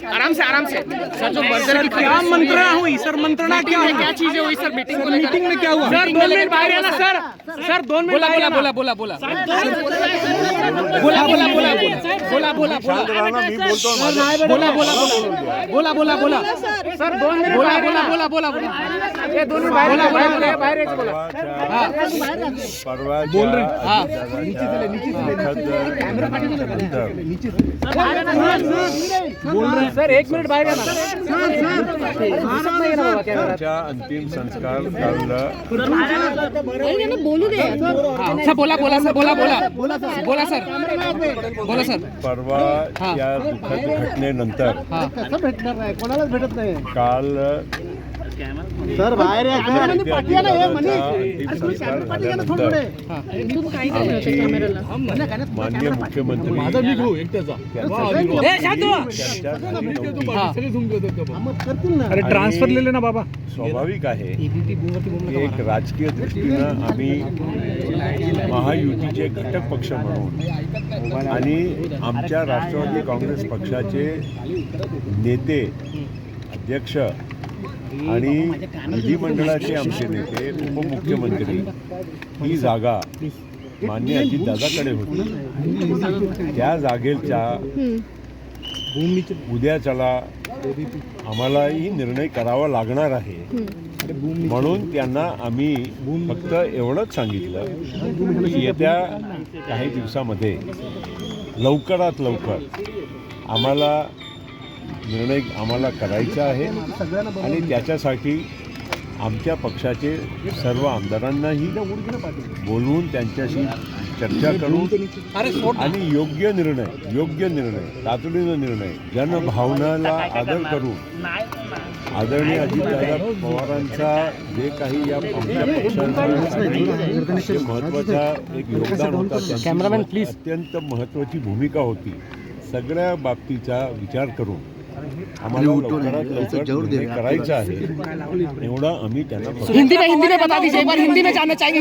आराम से सर, जो मर्जर की क्या मंत्रणा हुई सर? मंत्रणा क्या चीजें हुई सर? मीटिंग में क्या हुआ सर? 2 मिनट बाहर आना सर। 2 मिनट बोला सर 2 मिनट बोला ये दोनों बाहर बोला बोल रहे सर 1 मिनिट बाहेर या ना अंतिम संस्कार काल बोलू दे बोला सर परवा या दुःखद घटनेनंतर कोणालाच भेटत नाही काल सर बाहेर या अंतिम संस्कार झाल्यानंतर माननीय मुख्यमंत्री अरे ट्रान्सफर ले लेना बाबा. स्वाभाविक आहे एक राजकीय दृष्टीनं आम्ही महायुतीचे घटक पक्ष म्हणून आणि आमच्या राष्ट्रवादी काँग्रेस पक्षाचे नेते अध्यक्ष आणि विधिमंडळाचे आमचे नेते उपमुख्यमंत्री ही जागा मान्य अजितदादाकडे होती. त्या जागेच्या उद्याच्याला आम्हालाही निर्णय करावा लागणार आहे. म्हणून त्यांना आम्ही फक्त एवढंच सांगितलं की येत्या काही दिवसामध्ये लवकरात लवकर आम्हाला निर्णय करायचा आहे आणि त्याच्यासाठी आमच्या पक्षाचे सर्व आमदारांनाही बोलवून त्यांच्याशी चर्चा करून आणि योग्य निर्णय तातडीनं निर्णय जनभावनाला आदर करून आदरणीय अजितदादा पवारांचा जे काही या आमच्या पक्षाचा महत्त्वाचा एक योगदान होता त्यांची अत्यंत महत्त्वाची भूमिका होती. सगळ्या बाबतीचा विचार करून आम्हाला लवकरात लवकर करायचं आहे एवढा आम्ही त्यांना हिंदी में बता दीजिए एक बार. हिंदी में जानना चाहिए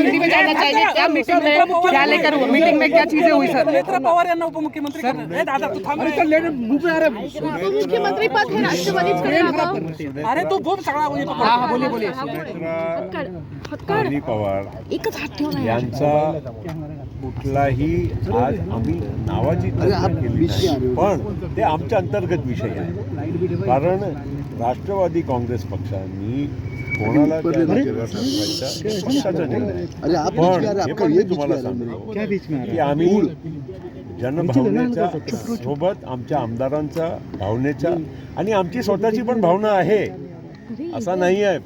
क्या मीटिंग में क्या लेकर हुआ? मीटिंग में क्या चीजें हुई सर? नेत्र पवार यांना उपमुख्यमंत्री मुख्यमंत्री पद हे राष्ट्रवादीकडे अरे तू खूप सगळा बोलिए अनिल पवार यांचा कुठलाही आज आम्ही नावाची चर्चा केली नाही, पण ते आमच्या अंतर्गत विषय आहे. कारण राष्ट्रवादी काँग्रेस पक्षांनी कोणाला त्या जागेवर बसवायचा पक्षाचा निर्णय. पण हे पण मी तुम्हाला सांगतो की आम्ही जनभावनेच्या सोबत आमच्या आमदारांचा भावनेच्या आणि आमची स्वतःची पण भावना आहे. असा नाही आहे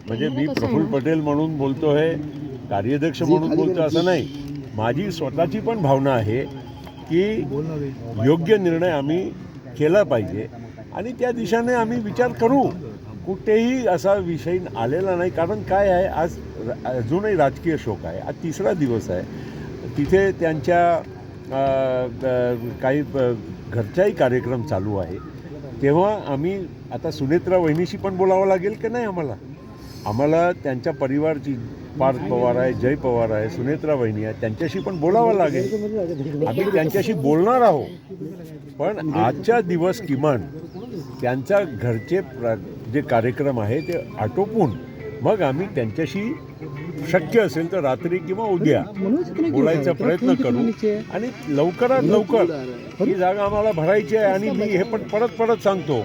म्हणजे मी प्रफुल्ल पटेल म्हणून बोलतोय, कार्याध्यक्ष म्हणून बोलतो असं नाही. माझी स्वतःची पण भावना आहे की योग्य निर्णय आम्ही केला पाहिजे आणि त्या दिशेने आम्ही विचार करू. कुठेही असा विषय आलेला नाही. कारण काय आहे, आज अजूनही राजकीय शोक आहे. आज 3रा दिवस आहे. तिथे त्यांच्या काही घरचाही कार्यक्रम चालू आहे. तेव्हा आम्ही आता सुनेत्रा वहिनीशी पण बोलावं लागेल की नाही आम्हाला त्यांच्या परिवारची पार्थ पवार आहे, जय पवार आहे, सुनेत्रा वहिनी आहे, त्यांच्याशी पण बोलावं लागेल. आम्ही त्यांच्याशी बोलणार आहोत. पण आजच्या दिवस किमान त्यांच्या घरचे जे कार्यक्रम आहे ते आटोपून मग आम्ही त्यांच्याशी शक्य असेल तर रात्री किंवा उद्या बोलायचा प्रयत्न करू आणि लवकरात लवकर ही जागा आम्हाला भरायची आहे. आणि मी हे पण परत सांगतो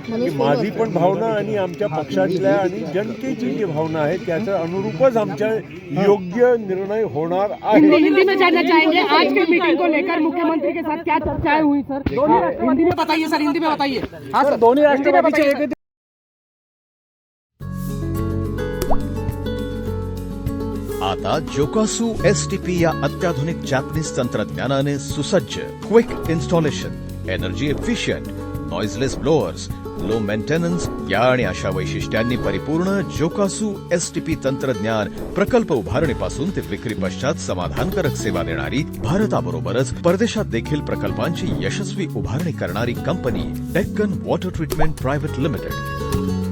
की माझी पण भावना आणि आमच्या पक्षातल्या आणि जनतेची जी भावना आहे त्याच्या अनुरूपच आमच्या योग्य निर्णय होणार आहे. हिंदी में जानना चाहेंगे आज की मीटिंग को लेकर मुख्यमंत्री के साथ क्या चर्चाएं हुई सर? हिंदी में बताइए सर, हिंदी में बताइए. हाँ सर, दोनों राष्ट्रवादीचे आता जोकासू STP या अत्याधुनिक जॅपनीज तंत्रज्ञानाने सुसज्ज, quick installation, energy efficient, noiseless blowers, low maintenance या आणि अशा वैशिष्ट्यांनी परिपूर्ण जोकासू STP तंत्रज्ञान प्रकल्प उभारणीपासून ते विक्री पश्चात समाधानकारक सेवा देणारी, भारताबरोबरच परदेशात देखील प्रकल्पांची यशस्वी उभारणी करणारी company Deccan water treatment private limited.